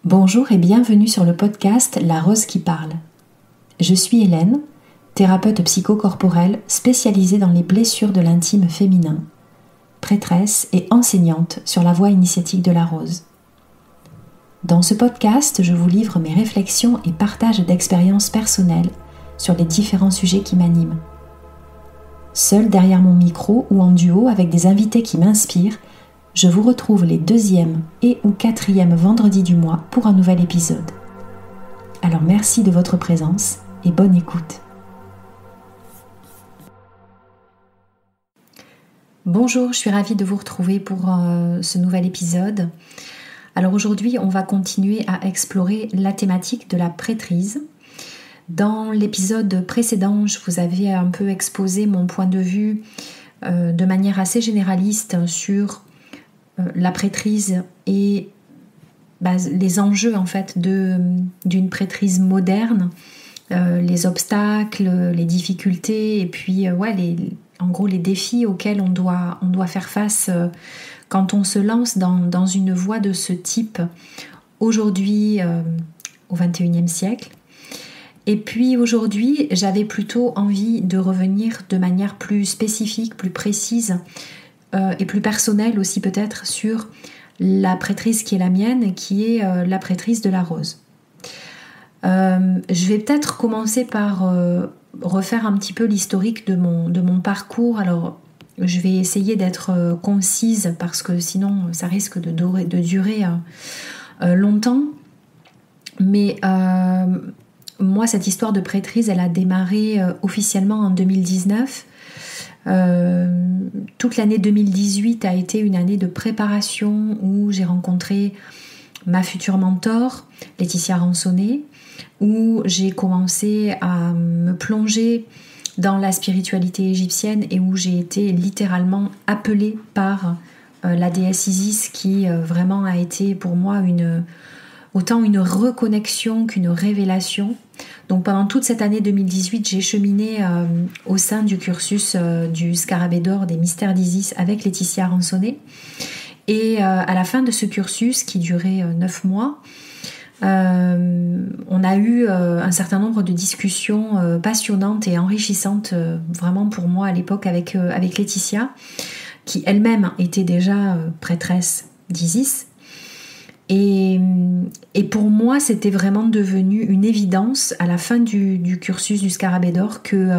Bonjour et bienvenue sur le podcast La Rose qui parle. Je suis Hélène, thérapeute psychocorporelle spécialisée dans les blessures de l'intime féminin, prêtresse et enseignante sur la voie initiatique de la rose. Dans ce podcast, je vous livre mes réflexions et partages d'expériences personnelles sur les différents sujets qui m'animent. Seule derrière mon micro ou en duo avec des invités qui m'inspirent, je vous retrouve les 2e et ou 4e vendredis du mois pour un nouvel épisode. Alors merci de votre présence et bonne écoute. Bonjour, je suis ravie de vous retrouver pour ce nouvel épisode. Alors aujourd'hui, on va continuer à explorer la thématique de la prêtrise. Dans l'épisode précédent, je vous avais un peu exposé mon point de vue de manière assez généraliste sur la prêtrise et les enjeux en fait d'une prêtrise moderne, les obstacles, les difficultés et puis en gros les défis auxquels on doit faire face quand on se lance dans une voie de ce type aujourd'hui au XXIe siècle. Et puis aujourd'hui, j'avais plutôt envie de revenir de manière plus spécifique, plus précise et plus personnelle aussi peut-être sur la prêtrise qui est la mienne, qui est la prêtrise de la rose. Je vais peut-être commencer par refaire un petit peu l'historique de mon parcours. Alors, je vais essayer d'être concise parce que sinon ça risque de durer longtemps. Mais moi, cette histoire de prêtrise, elle a démarré officiellement en 2019. Toute l'année 2018 a été une année de préparation où j'ai rencontré ma future mentor, Laetitia Ransonnet, où j'ai commencé à me plonger dans la spiritualité égyptienne et où j'ai été littéralement appelée par la déesse Isis qui vraiment a été pour moi autant une reconnexion qu'une révélation. Donc pendant toute cette année 2018, j'ai cheminé au sein du cursus du Scarabée d'Or des Mystères d'Isis avec Laetitia Ransonnet. Et à la fin de ce cursus, qui durait 9 mois, on a eu un certain nombre de discussions passionnantes et enrichissantes, vraiment pour moi à l'époque avec Laetitia, qui elle-même était déjà prêtresse d'Isis. Et pour moi, c'était vraiment devenu une évidence à la fin du cursus du Scarabée d'Or que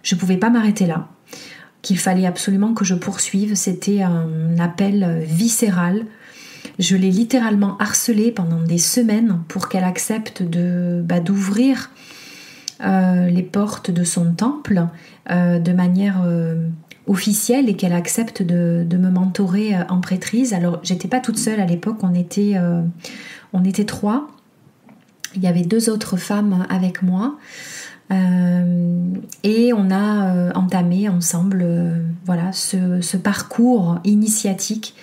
je ne pouvais pas m'arrêter là, qu'il fallait absolument que je poursuive. C'était un appel viscéral. Je l'ai littéralement harcelée pendant des semaines pour qu'elle accepte d'ouvrir les portes de son temple de manière officielle et qu'elle accepte de me mentorer en prêtrise. Alors j'étais pas toute seule à l'époque, on était 3. Il y avait 2 autres femmes avec moi et on a entamé ensemble ce parcours initiatique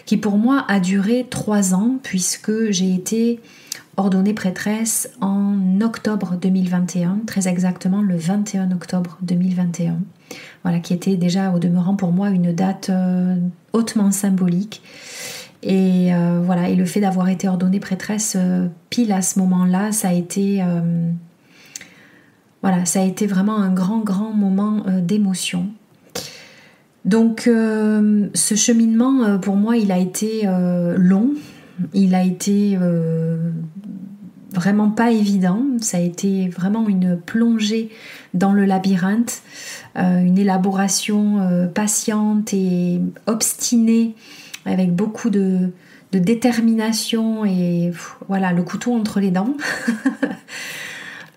qui pour moi a duré 3 ans puisque j'ai été ordonnée prêtresse en octobre 2021, très exactement le 21 octobre 2021. Voilà, qui était déjà au demeurant pour moi une date hautement symbolique. Et et le fait d'avoir été ordonnée prêtresse pile à ce moment-là, ça a été vraiment un grand moment d'émotion. Donc ce cheminement pour moi, il a été long, il a été vraiment pas évident, ça a été vraiment une plongée dans le labyrinthe, une élaboration patiente et obstinée avec beaucoup de détermination et le couteau entre les dents.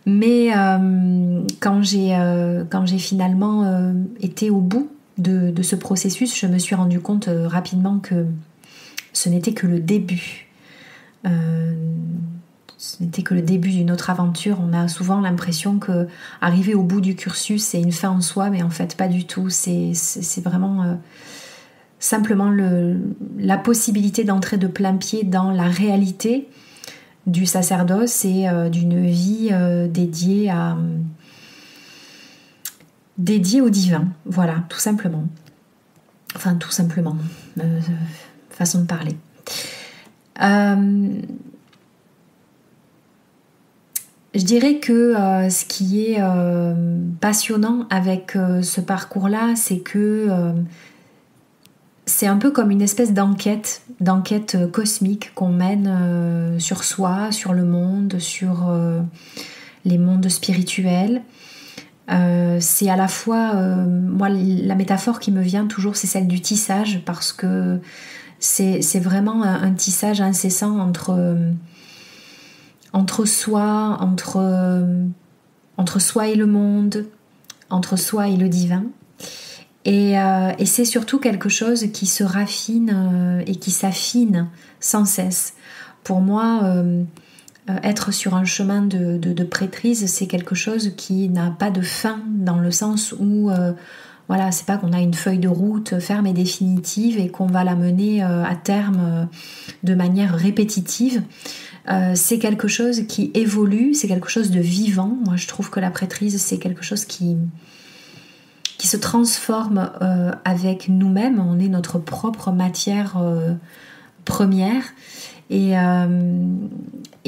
Mais quand j'ai finalement été au bout de ce processus, je me suis rendu compte rapidement que ce n'était que le début. Ce n'était que le début d'une autre aventure. On a souvent l'impression que arriver au bout du cursus, c'est une fin en soi, mais en fait pas du tout. C'est vraiment simplement la possibilité d'entrer de plein pied dans la réalité du sacerdoce et d'une vie dédiée au divin. Voilà, tout simplement. Enfin, tout simplement. Façon de parler. Je dirais que ce qui est passionnant avec ce parcours-là, c'est que c'est un peu comme une espèce d'enquête cosmique qu'on mène sur soi, sur le monde, sur les mondes spirituels. C'est à la fois, moi la métaphore qui me vient toujours, c'est celle du tissage, parce que c'est vraiment un tissage incessant entre soi, entre soi et le monde, entre soi et le divin. Et c'est surtout quelque chose qui se raffine et qui s'affine sans cesse. Pour moi, être sur un chemin de prêtrise, c'est quelque chose qui n'a pas de fin, dans le sens où voilà, c'est pas qu'on a une feuille de route ferme et définitive et qu'on va la mener à terme de manière répétitive. C'est quelque chose qui évolue, c'est quelque chose de vivant. Moi, je trouve que la prêtrise, c'est quelque chose qui se transforme avec nous-mêmes. On est notre propre matière première. Et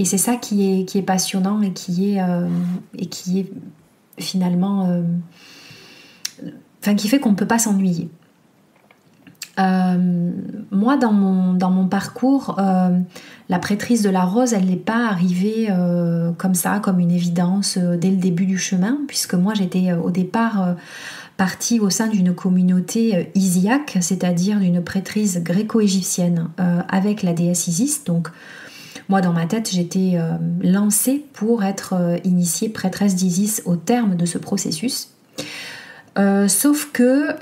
c'est ça qui est passionnant et qui est finalement... qui fait qu'on ne peut pas s'ennuyer. Moi, dans mon parcours, la prêtrise de la rose, elle n'est pas arrivée comme ça, comme une évidence dès le début du chemin, puisque moi, j'étais au départ partie au sein d'une communauté isiaque, c'est-à-dire d'une prêtrise gréco-égyptienne avec la déesse Isis. Donc, moi, dans ma tête, j'étais lancée pour être initiée prêtresse d'Isis au terme de ce processus. Sauf que...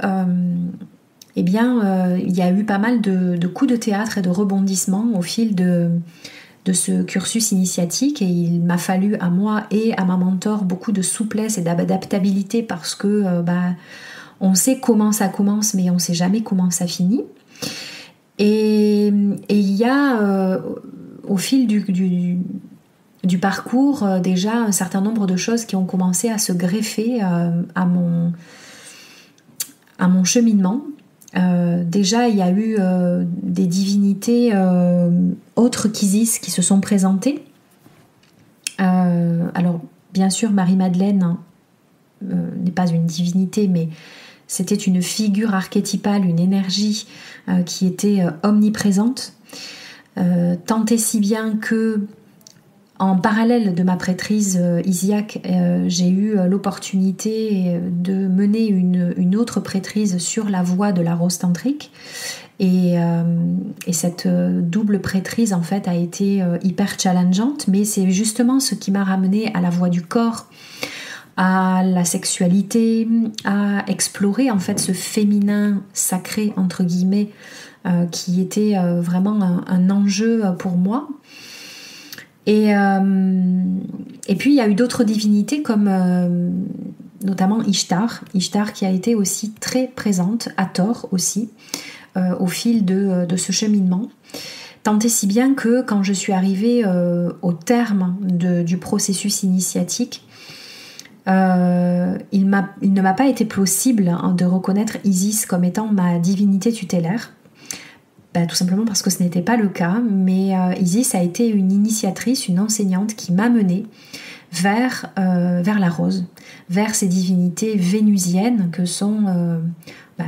il y a eu pas mal de coups de théâtre et de rebondissements au fil de ce cursus initiatique, et il m'a fallu à moi et à ma mentor beaucoup de souplesse et d'adaptabilité, parce que on sait comment ça commence mais on sait jamais comment ça finit. Et il y a au fil du parcours déjà un certain nombre de choses qui ont commencé à se greffer à mon cheminement. Déjà, il y a eu des divinités autres qu'Isis qui se sont présentées. Alors, bien sûr, Marie-Madeleine n'est pas une divinité, mais c'était une figure archétypale, une énergie qui était omniprésente. Tant et si bien que, en parallèle de ma prêtrise isiaque, j'ai eu l'opportunité de mener une autre prêtrise sur la voie de la rose tantrique. Et cette double prêtrise, en fait, a été hyper challengeante, mais c'est justement ce qui m'a ramenée à la voie du corps, à la sexualité, à explorer, en fait, ce féminin sacré, entre guillemets, qui était vraiment un enjeu pour moi. Et puis il y a eu d'autres divinités comme notamment Ishtar qui a été aussi très présente, à tort aussi, au fil de ce cheminement. Tant et si bien que quand je suis arrivée au terme du processus initiatique, il ne m'a pas été possible de reconnaître Isis comme étant ma divinité tutélaire. Tout simplement parce que ce n'était pas le cas, mais Isis a été une initiatrice, une enseignante qui m'a menée vers la rose, vers ces divinités vénusiennes que sont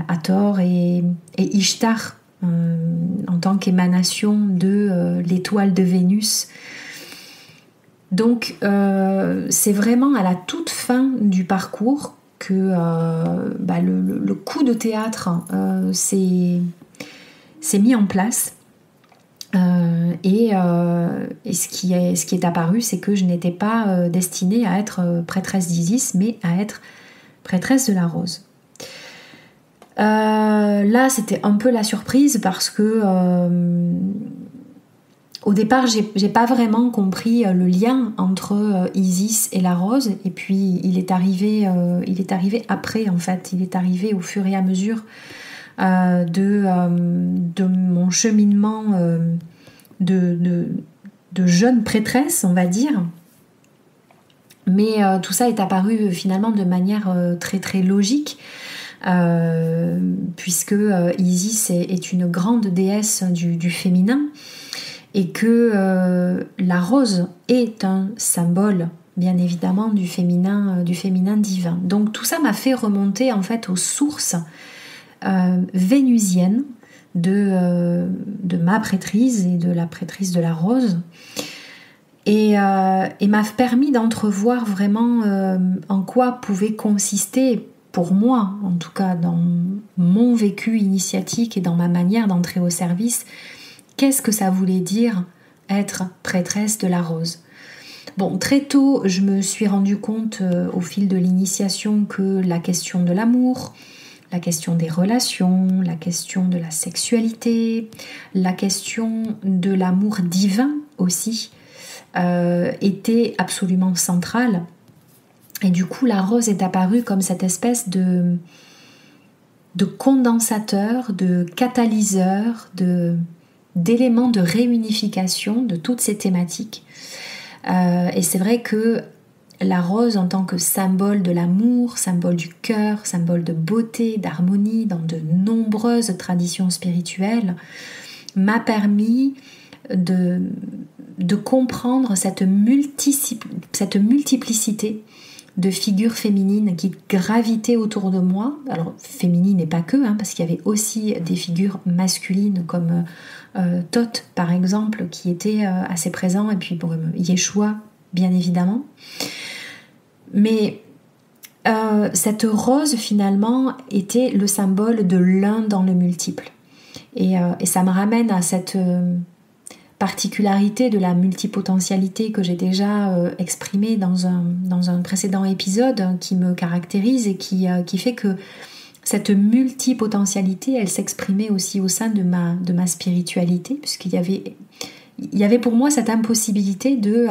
Hathor et Ishtar en tant qu'émanation de l'étoile de Vénus. Donc c'est vraiment à la toute fin du parcours que le coup de théâtre s'est mis en place, et ce qui est apparu, c'est que je n'étais pas destinée à être prêtresse d'Isis, mais à être prêtresse de la rose. Là, c'était un peu la surprise, parce que au départ, j'ai pas vraiment compris le lien entre Isis et la rose, et puis il est arrivé après, en fait. Il est arrivé au fur et à mesure de mon cheminement de jeune prêtresse, on va dire. Mais tout ça est apparu finalement de manière très très logique, puisque Isis est une grande déesse du féminin, et que la rose est un symbole bien évidemment du féminin divin. Donc tout ça m'a fait remonter en fait aux sources vénusiennes de ma prêtrise et de la prêtrise de la rose, et m'a permis d'entrevoir vraiment en quoi pouvait consister, pour moi en tout cas, dans mon vécu initiatique et dans ma manière d'entrer au service, qu'est-ce que ça voulait dire être prêtresse de la rose. Bon, très tôt, je me suis rendu compte au fil de l'initiation que la question de l'amour, la question des relations, la question de la sexualité, la question de l'amour divin aussi, était absolument centrale. Et du coup, la rose est apparue comme cette espèce de condensateur, de catalyseur, d'éléments de réunification de toutes ces thématiques. Et c'est vrai que la rose, en tant que symbole de l'amour, symbole du cœur, symbole de beauté, d'harmonie dans de nombreuses traditions spirituelles, m'a permis de comprendre cette multiplicité de figures féminines qui gravitaient autour de moi. Alors féminines et pas que, parce qu'il y avait aussi des figures masculines comme Thoth par exemple, qui était assez présent, et puis bon, Yeshua bien évidemment. Mais cette rose finalement était le symbole de l'un dans le multiple. Et ça me ramène à cette particularité de la multipotentialité que j'ai déjà exprimée dans un précédent épisode, qui me caractérise et qui fait que cette multipotentialité, elle s'exprimait aussi au sein de ma spiritualité, puisqu'il y avait pour moi cette impossibilité de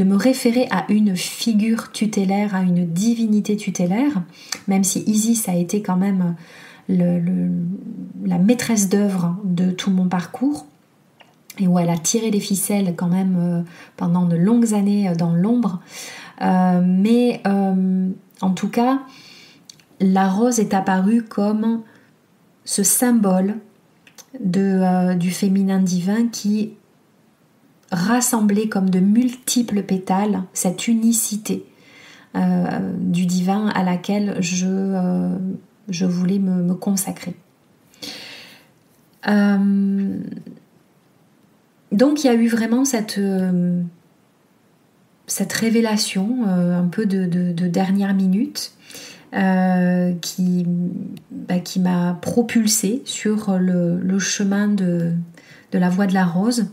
me référer à une figure tutélaire, à une divinité tutélaire, même si Isis a été quand même la maîtresse d'œuvre de tout mon parcours, et où elle a tiré les ficelles quand même pendant de longues années dans l'ombre. Mais en tout cas, la rose est apparue comme ce symbole du féminin divin qui rassemblait comme de multiples pétales cette unicité du divin à laquelle je voulais me consacrer. Donc il y a eu vraiment cette révélation un peu de dernière minute qui m'a propulsée sur le chemin de la voie de la rose.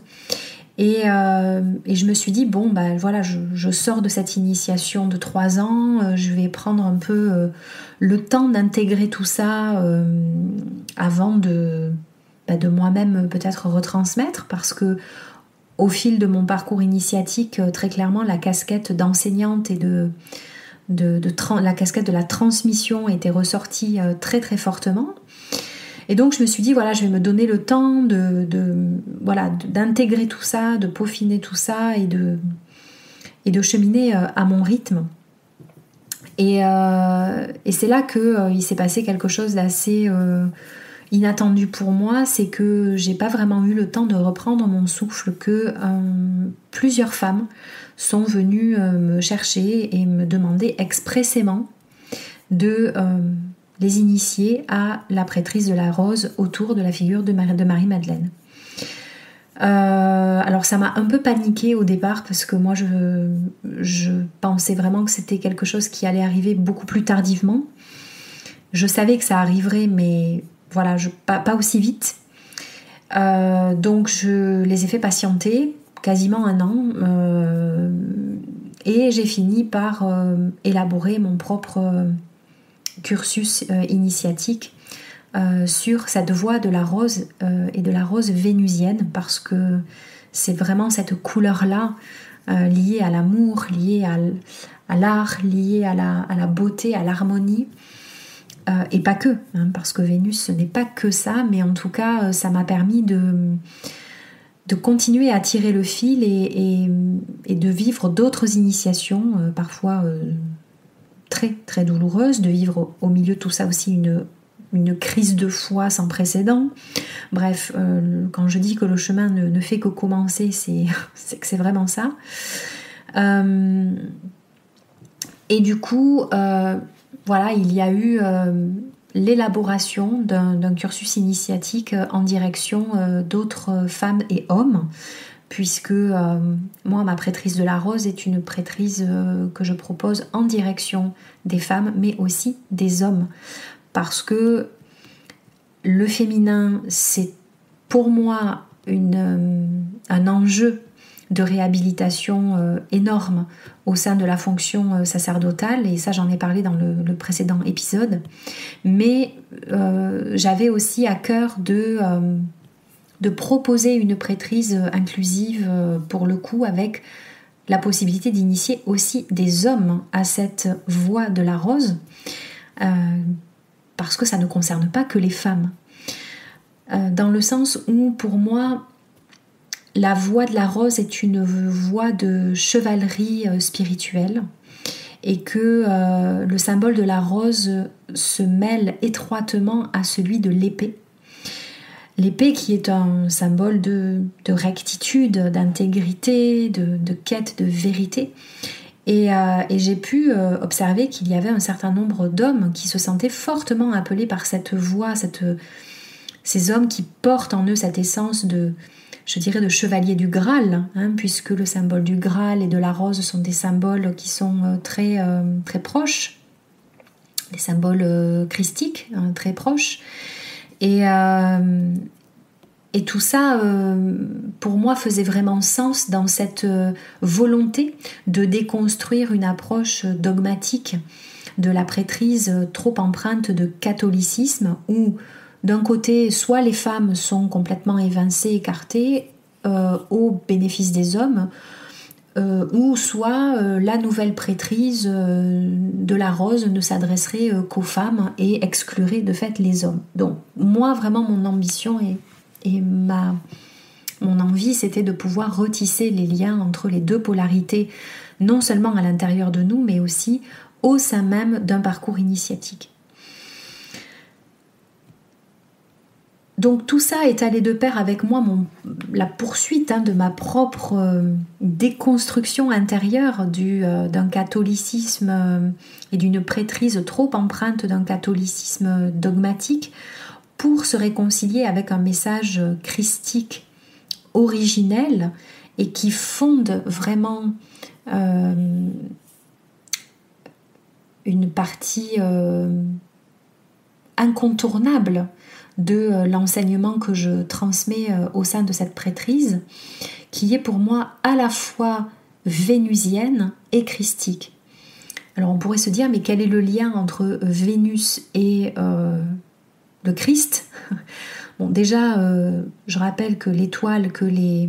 Et je me suis dit, bon, voilà, je sors de cette initiation de 3 ans, je vais prendre un peu le temps d'intégrer tout ça avant de moi-même peut-être retransmettre, parce que au fil de mon parcours initiatique, très clairement, la casquette d'enseignante et la casquette de la transmission était ressortie très très fortement. Et donc je me suis dit, voilà, je vais me donner le temps d'intégrer tout ça, de peaufiner tout ça et de cheminer à mon rythme. Et c'est là qu'il s'est passé quelque chose d'assez inattendu pour moi, c'est que j'ai pas vraiment eu le temps de reprendre mon souffle, que plusieurs femmes sont venues me chercher et me demander expressément de les initier à la prêtrise de la rose autour de la figure de Marie-Madeleine. Alors ça m'a un peu paniquée au départ, parce que moi je pensais vraiment que c'était quelque chose qui allait arriver beaucoup plus tardivement. Je savais que ça arriverait, mais voilà, pas aussi vite. Donc je les ai fait patienter quasiment 1 an, et j'ai fini par élaborer mon propre cursus initiatique sur cette voie de la rose et de la rose vénusienne, parce que c'est vraiment cette couleur-là liée à l'amour, liée à l'art, liée à la beauté, à l'harmonie. Et pas que, parce que Vénus, ce n'est pas que ça, mais en tout cas, ça m'a permis de continuer à tirer le fil et de vivre d'autres initiations, parfois très très douloureuses, de vivre au milieu de tout ça aussi une crise de foi sans précédent. Bref, quand je dis que le chemin ne fait que commencer, c'est que c'est vraiment ça. Et du coup, voilà, il y a eu l'élaboration d'un cursus initiatique en direction d'autres femmes et hommes, puisque moi, ma prêtrise de la rose est une prêtrise que je propose en direction des femmes, mais aussi des hommes, parce que le féminin, c'est pour moi un enjeu de réhabilitation énorme au sein de la fonction sacerdotale, et ça j'en ai parlé dans le précédent épisode, mais j'avais aussi à cœur de proposer une prêtrise inclusive pour le coup, avec la possibilité d'initier aussi des hommes à cette voie de la rose, parce que ça ne concerne pas que les femmes. Dans le sens où, pour moi, la voie de la rose est une voie de chevalerie spirituelle, et que le symbole de la rose se mêle étroitement à celui de l'épée. L'épée qui est un symbole de rectitude, d'intégrité, de quête de vérité. Et j'ai pu observer qu'il y avait un certain nombre d'hommes qui se sentaient fortement appelés par cette voie, ces hommes qui portent en eux cette essence de chevalier du Graal, hein, puisque le symbole du Graal et de la rose sont des symboles qui sont très proches, des symboles christiques, hein, très proches. Et tout ça, pour moi, faisait vraiment sens dans cette volonté de déconstruire une approche dogmatique de la prêtrise trop empreinte de catholicisme, où d'un côté, soit les femmes sont complètement évincées, écartées au bénéfice des hommes, ou soit la nouvelle prêtrise de la rose ne s'adresserait qu'aux femmes et exclurait de fait les hommes. Donc moi, vraiment, mon ambition et mon envie, c'était de pouvoir retisser les liens entre les deux polarités, non seulement à l'intérieur de nous, mais aussi au sein même d'un parcours initiatique. Donc tout ça est allé de pair avec moi, la poursuite de ma propre déconstruction intérieure d'un catholicisme et d'une prêtrise trop empreinte d'un catholicisme dogmatique, pour se réconcilier avec un message christique originel et qui fonde vraiment une partie incontournable de l'enseignement que je transmets au sein de cette prêtrise, qui est pour moi à la fois vénusienne et christique. Alors on pourrait se dire, mais quel est le lien entre Vénus et le Christ? Bon, déjà, je rappelle que l'étoile que les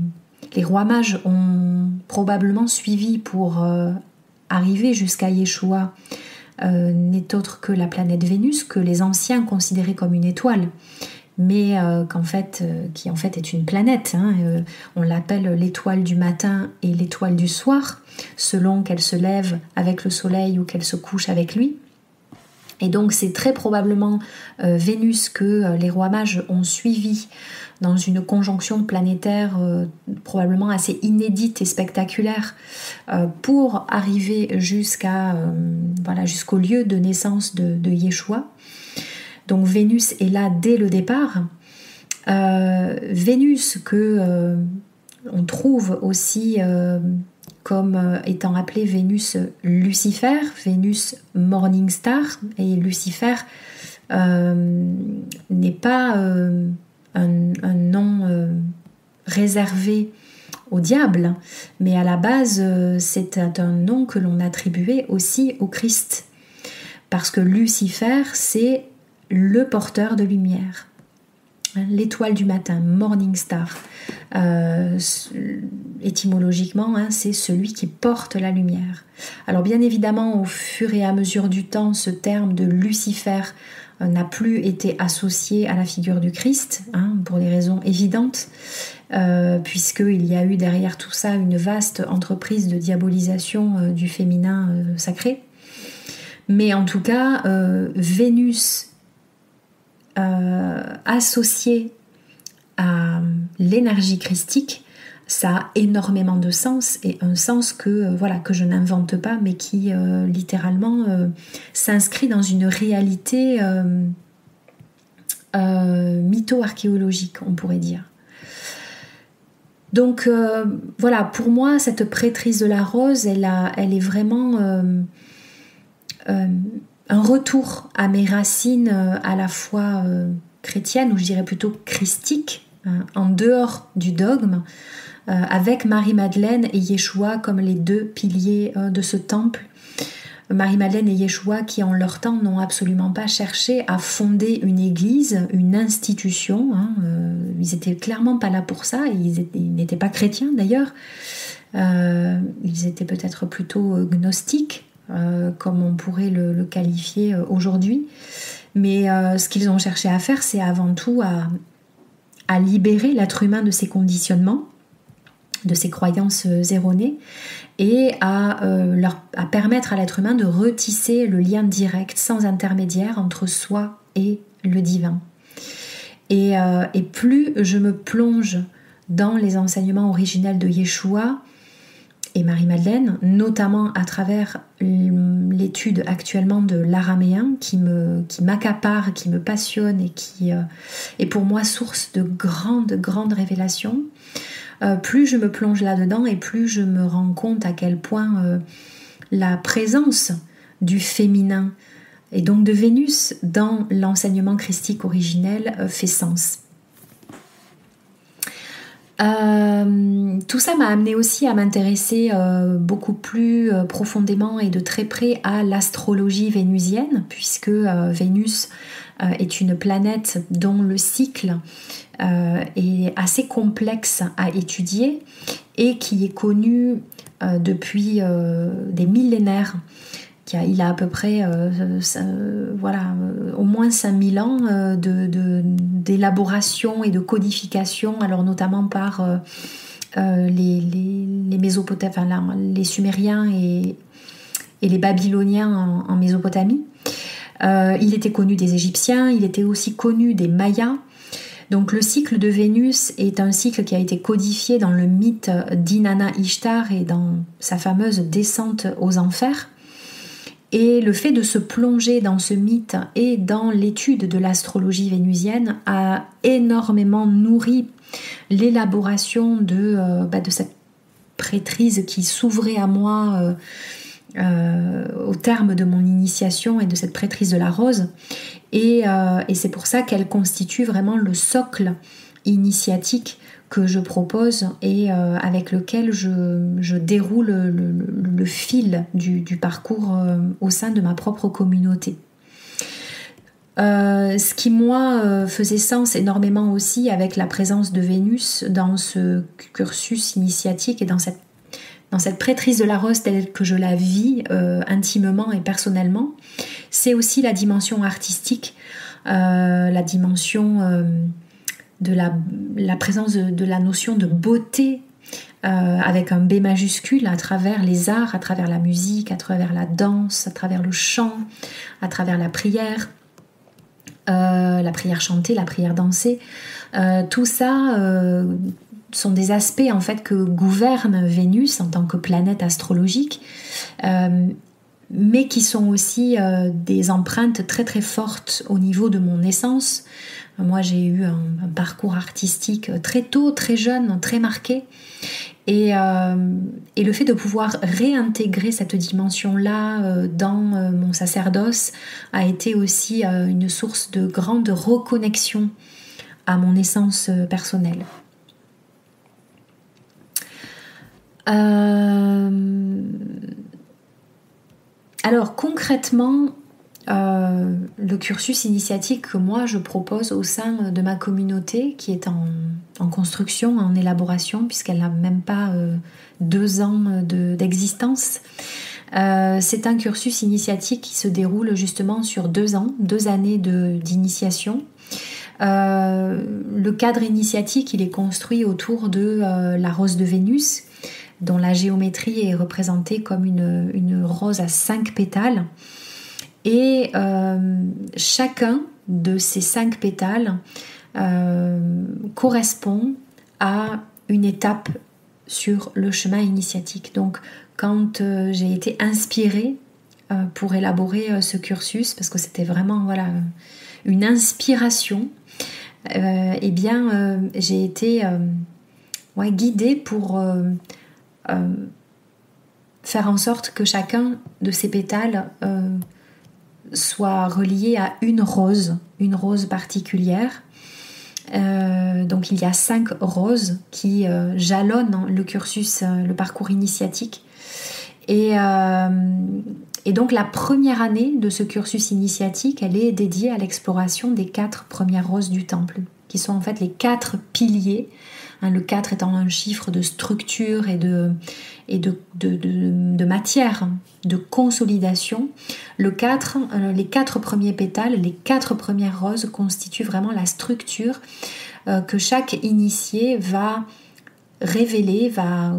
rois mages ont probablement suivie pour arriver jusqu'à Yeshua n'est autre que la planète Vénus, que les anciens considéraient comme une étoile, mais qui en fait est une planète. On l'appelle l'étoile du matin et l'étoile du soir, selon qu'elle se lève avec le soleil ou qu'elle se couche avec lui. Et donc c'est très probablement Vénus que les rois mages ont suivi dans une conjonction planétaire probablement assez inédite et spectaculaire pour arriver jusqu'au lieu de naissance de Yeshua. Donc Vénus est là dès le départ. Vénus que on trouve aussi comme étant appelée Vénus Lucifer, Vénus Morning Star, et Lucifer n'est pas un nom réservé au diable, mais à la base c'est un nom que l'on attribuait aussi au Christ, parce que Lucifer c'est le porteur de lumière, l'étoile du matin, Morning Star. Étymologiquement, c'est celui qui porte la lumière. Alors bien évidemment, au fur et à mesure du temps, ce terme de Lucifer n'a plus été associé à la figure du Christ, pour des raisons évidentes, puisqu'il y a eu derrière tout ça une vaste entreprise de diabolisation du féminin sacré. Mais en tout cas, Vénus associée à l'énergie christique, ça a énormément de sens, et un sens que je n'invente pas, mais qui littéralement s'inscrit dans une réalité mytho-archéologique, on pourrait dire. Donc pour moi, cette prêtrise de la rose, elle est vraiment un retour à mes racines à la fois chrétiennes, ou je dirais plutôt christiques, en dehors du dogme, avec Marie-Madeleine et Yeshua comme les deux piliers de ce temple. Marie-Madeleine et Yeshua qui en leur temps n'ont absolument pas cherché à fonder une église, une institution. Ils étaient clairement pas là pour ça, ils n'étaient pas chrétiens d'ailleurs. Ils étaient peut-être plutôt gnostiques, comme on pourrait le qualifier aujourd'hui. Mais ce qu'ils ont cherché à faire, c'est avant tout à libérer l'être humain de ses conditionnements, de ses croyances erronées, et à permettre à l'être humain de retisser le lien direct, sans intermédiaire, entre soi et le divin. Et plus je me plonge dans les enseignements originels de Yeshua et Marie-Madeleine, notamment à travers l'étude actuellement de l'araméen qui m'accapare, qui me passionne et qui est pour moi source de grandes révélations, plus je me plonge là-dedans et plus je me rends compte à quel point la présence du féminin et donc de Vénus dans l'enseignement christique originel fait sens. Tout ça m'a amené aussi à m'intéresser beaucoup plus profondément et de très près à l'astrologie vénusienne, puisque Vénus est une planète dont le cycle est assez complexe à étudier et qui est connu depuis des millénaires. Il a à peu près au moins 5000 ans d'élaboration et de codification, alors notamment par les Mésopotamiens, les Sumériens et les Babyloniens en Mésopotamie. Il était connu des Égyptiens, il était aussi connu des Mayas. Donc le cycle de Vénus est un cycle qui a été codifié dans le mythe d'Inanna Ishtar et dans sa fameuse descente aux enfers. Et le fait de se plonger dans ce mythe et dans l'étude de l'astrologie vénusienne a énormément nourri l'élaboration de cette prêtrise qui s'ouvrait à moi au terme de mon initiation et de cette prêtrise de la rose. Et c'est pour ça qu'elle constitue vraiment le socle initiatique que je propose et avec lequel je déroule le fil du parcours au sein de ma propre communauté. Ce qui, moi, faisait sens énormément aussi avec la présence de Vénus dans ce cursus initiatique et dans cette prêtrise de la rose telle que je la vis intimement et personnellement, c'est aussi la dimension artistique, la dimension de la présence de la notion de beauté avec un B majuscule à travers les arts, à travers la musique, à travers la danse, à travers le chant, à travers la prière chantée, la prière dansée. Tout ça sont des aspects en fait que gouverne Vénus en tant que planète astrologique, mais qui sont aussi des empreintes très très fortes au niveau de mon essence. Moi, j'ai eu un parcours artistique très tôt, très jeune, très marqué. Et le fait de pouvoir réintégrer cette dimension-là dans mon sacerdoce a été aussi une source de grande reconnexion à mon essence personnelle. Alors concrètement, le cursus initiatique que moi je propose au sein de ma communauté, qui est en construction, en élaboration, puisqu'elle n'a même pas 2 ans d'existence, c'est un cursus initiatique qui se déroule justement sur 2 ans, 2 années d'initiation. Le cadre initiatique, il est construit autour de la rose de Vénus, dont la géométrie est représentée comme une rose à 5 pétales. Et chacun de ces 5 pétales correspond à une étape sur le chemin initiatique. Donc quand j'ai été inspirée pour élaborer ce cursus, parce que c'était vraiment une inspiration, j'ai été guidée pour faire en sorte que chacun de ces pétales soit relié à une rose particulière. Donc il y a 5 roses qui jalonnent le cursus, le parcours initiatique. Et donc la première année de ce cursus initiatique, elle est dédiée à l'exploration des 4 premières roses du temple, qui sont en fait les 4 piliers, le 4 étant un chiffre de structure et de matière, de consolidation. Les 4 premiers pétales, les 4 premières roses constituent vraiment la structure que chaque initié va révéler, va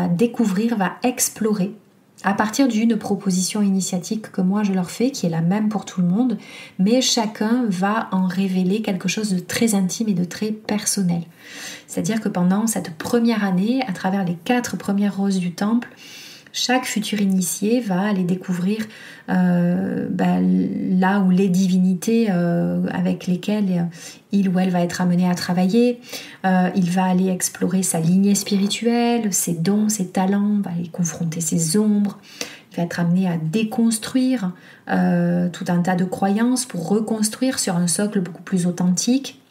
découvrir, va explorer à partir d'une proposition initiatique que moi je leur fais, qui est la même pour tout le monde, mais chacun va en révéler quelque chose de très intime et de très personnel. C'est-à-dire que pendant cette première année, à travers les 4 premières roses du temple, chaque futur initié va aller découvrir là où les divinités avec lesquelles il ou elle va être amené à travailler. Il va aller explorer sa lignée spirituelle, ses dons, ses talents, va aller confronter ses ombres. Il va être amené à déconstruire tout un tas de croyances pour reconstruire sur un socle beaucoup plus authentique.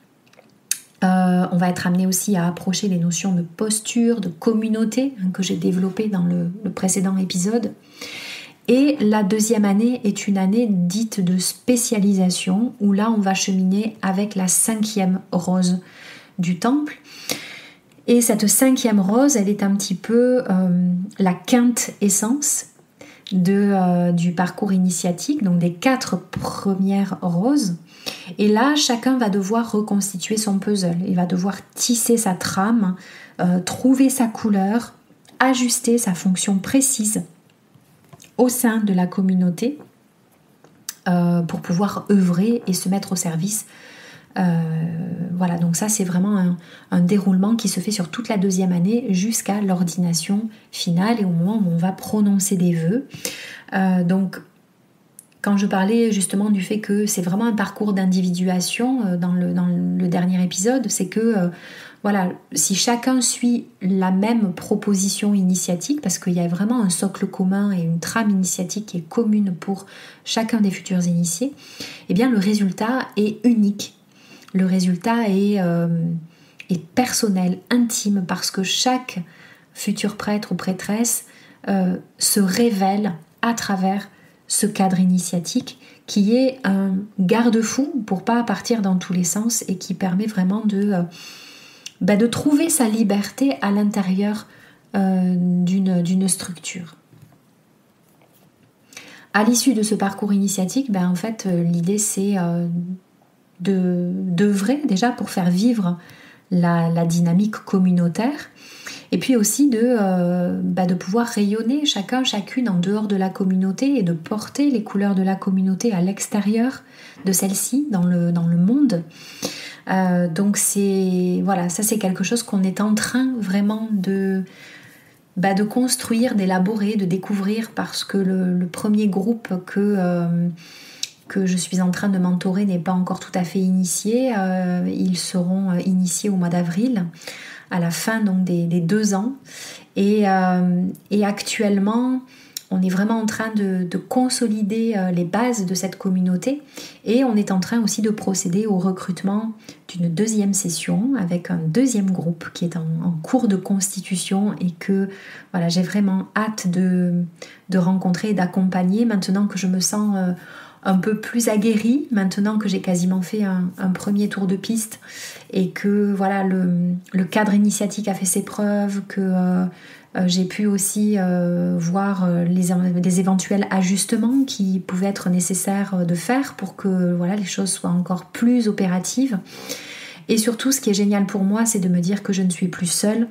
On va être amené aussi à approcher les notions de posture, de communauté que j'ai développées dans le précédent épisode. Et la deuxième année est une année dite de spécialisation où là on va cheminer avec la 5e rose du temple. Et cette 5e rose, elle est un petit peu la quinte essence du parcours initiatique, donc des 4 premières roses. Et là, chacun va devoir reconstituer son puzzle. Il va devoir tisser sa trame, trouver sa couleur, ajuster sa fonction précise au sein de la communauté pour pouvoir œuvrer et se mettre au service. Donc ça, c'est vraiment un déroulement qui se fait sur toute la 2e année jusqu'à l'ordination finale et au moment où on va prononcer des vœux. Donc, quand je parlais justement du fait que c'est vraiment un parcours d'individuation dans le dernier épisode, c'est que si chacun suit la même proposition initiatique, parce qu'il y a vraiment un socle commun et une trame initiatique qui est commune pour chacun des futurs initiés, eh bien le résultat est unique. Le résultat est personnel, intime, parce que chaque futur prêtre ou prêtresse se révèle à travers ce cadre initiatique qui est un garde-fou pour pas partir dans tous les sens et qui permet vraiment de trouver sa liberté à l'intérieur d'une structure. À l'issue de ce parcours initiatique, l'idée c'est d'œuvrer déjà pour faire vivre la dynamique communautaire et puis aussi de pouvoir rayonner chacune en dehors de la communauté et de porter les couleurs de la communauté à l'extérieur de celle-ci, dans le monde. Donc ça c'est quelque chose qu'on est en train vraiment de construire, d'élaborer, de découvrir, parce que le premier groupe que je suis en train de mentorer n'est pas encore tout à fait initié. Ils seront initiés au mois d'avril, à la fin donc des 2 ans. Et actuellement, on est vraiment en train de consolider les bases de cette communauté. Et on est en train aussi de procéder au recrutement d'une 2e session avec un 2e groupe qui est en cours de constitution et que j'ai vraiment hâte de rencontrer et d'accompagner maintenant que je me sens un peu plus aguerrie, maintenant que j'ai quasiment fait un premier tour de piste et que le cadre initiatique a fait ses preuves, que j'ai pu aussi voir les éventuels ajustements qui pouvaient être nécessaires de faire pour que les choses soient encore plus opératives. Et surtout, ce qui est génial pour moi, c'est de me dire que je ne suis plus seule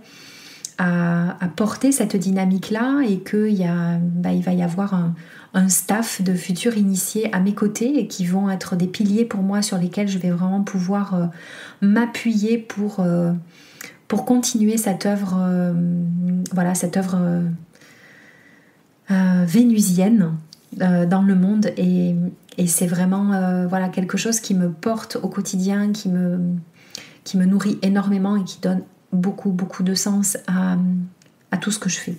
à porter cette dynamique-là et qu'il va y avoir un staff de futurs initiés à mes côtés et qui vont être des piliers pour moi sur lesquels je vais vraiment pouvoir m'appuyer pour pour continuer cette œuvre, vénusienne dans le monde. Et c'est vraiment quelque chose qui me porte au quotidien, qui me nourrit énormément et qui donne beaucoup, beaucoup de sens à tout ce que je fais.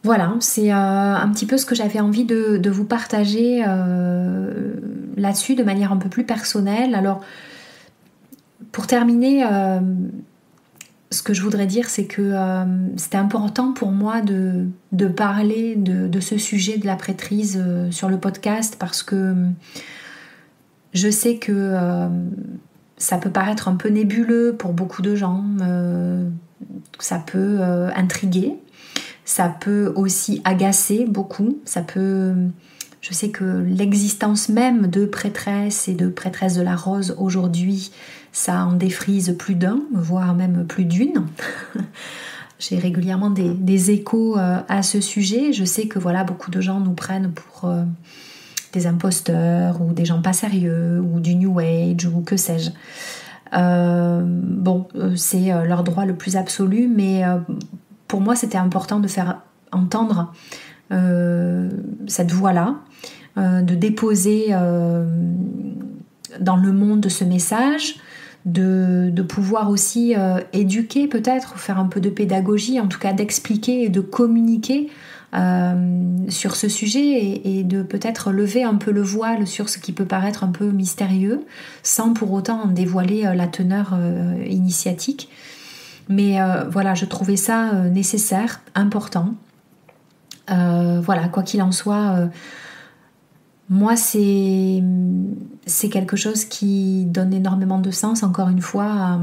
Voilà, c'est un petit peu ce que j'avais envie de vous partager là-dessus de manière un peu plus personnelle. Alors, pour terminer, ce que je voudrais dire, c'est que c'était important pour moi de parler de ce sujet de la prêtrise sur le podcast, parce que je sais que ça peut paraître un peu nébuleux pour beaucoup de gens, ça peut intriguer. Ça peut aussi agacer beaucoup. Je sais que l'existence même de prêtresse et de prêtresse de la rose aujourd'hui, ça en défrise plus d'un, voire même plus d'une. J'ai régulièrement des échos à ce sujet. Je sais que beaucoup de gens nous prennent pour des imposteurs ou des gens pas sérieux ou du New Age ou que sais-je. C'est leur droit le plus absolu, mais pour moi, c'était important de faire entendre cette voix-là, de déposer dans le monde ce message, de pouvoir aussi éduquer peut-être, faire un peu de pédagogie, en tout cas d'expliquer et de communiquer sur ce sujet et de peut-être lever un peu le voile sur ce qui peut paraître un peu mystérieux, sans pour autant en dévoiler la teneur initiatique. Mais je trouvais ça nécessaire, important. Quoi qu'il en soit, moi c'est quelque chose qui donne énormément de sens, encore une fois,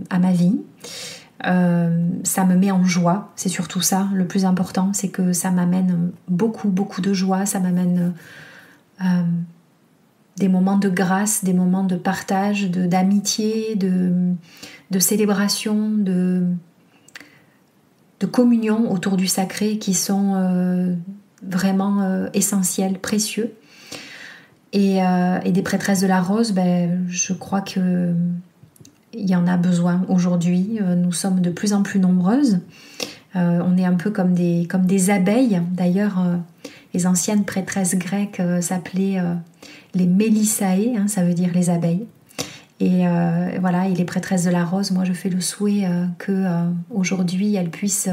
à ma vie. Ça me met en joie, c'est surtout ça, le plus important, c'est que ça m'amène beaucoup, beaucoup de joie, ça m'amène des moments de grâce, des moments de partage, d'amitié, de célébration, de communion autour du sacré qui sont vraiment essentiels, précieux. Et des prêtresses de la rose, je crois qu'il y en a besoin aujourd'hui. Nous sommes de plus en plus nombreuses. On est un peu comme des abeilles. D'ailleurs, les anciennes prêtresses grecques s'appelaient les Mélissae, ça veut dire les abeilles. Et et les prêtresses de la rose, moi je fais le souhait qu'aujourd'hui elles puissent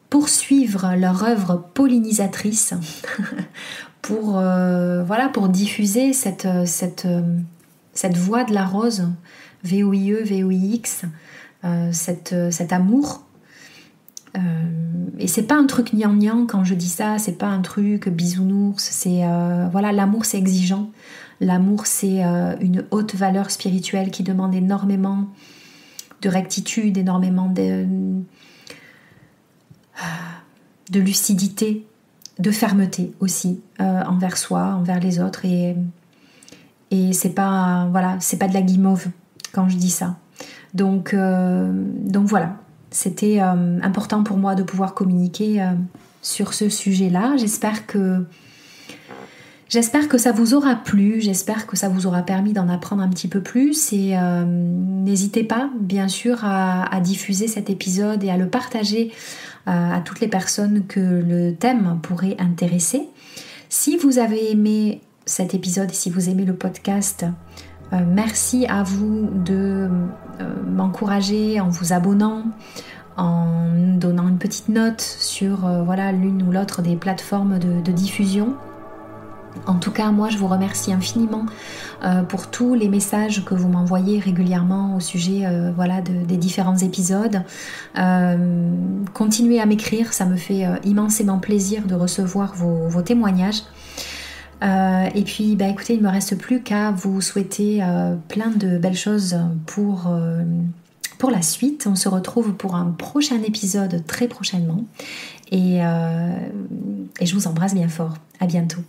poursuivre leur œuvre pollinisatrice pour diffuser cette voix de la rose, VOIE, VOIX, cet amour. Et c'est pas un truc gnangnan quand je dis ça, c'est pas un truc bisounours, c'est l'amour c'est exigeant. L'amour, c'est une haute valeur spirituelle qui demande énormément de rectitude, énormément de lucidité, de fermeté aussi envers soi, envers les autres. Et c'est pas de la guimauve quand je dis ça. Donc voilà, c'était important pour moi de pouvoir communiquer sur ce sujet-là. J'espère que ça vous aura plu, j'espère que ça vous aura permis d'en apprendre un petit peu plus et n'hésitez pas bien sûr à diffuser cet épisode et à le partager à toutes les personnes que le thème pourrait intéresser. Si vous avez aimé cet épisode et si vous aimez le podcast, merci à vous de m'encourager en vous abonnant, en donnant une petite note sur l'une ou l'autre des plateformes de diffusion. En tout cas, moi, je vous remercie infiniment pour tous les messages que vous m'envoyez régulièrement au sujet des différents épisodes. Continuez à m'écrire, ça me fait immensément plaisir de recevoir vos témoignages. Et puis, écoutez, il ne me reste plus qu'à vous souhaiter plein de belles choses pour la suite. On se retrouve pour un prochain épisode très prochainement. Et je vous embrasse bien fort. À bientôt.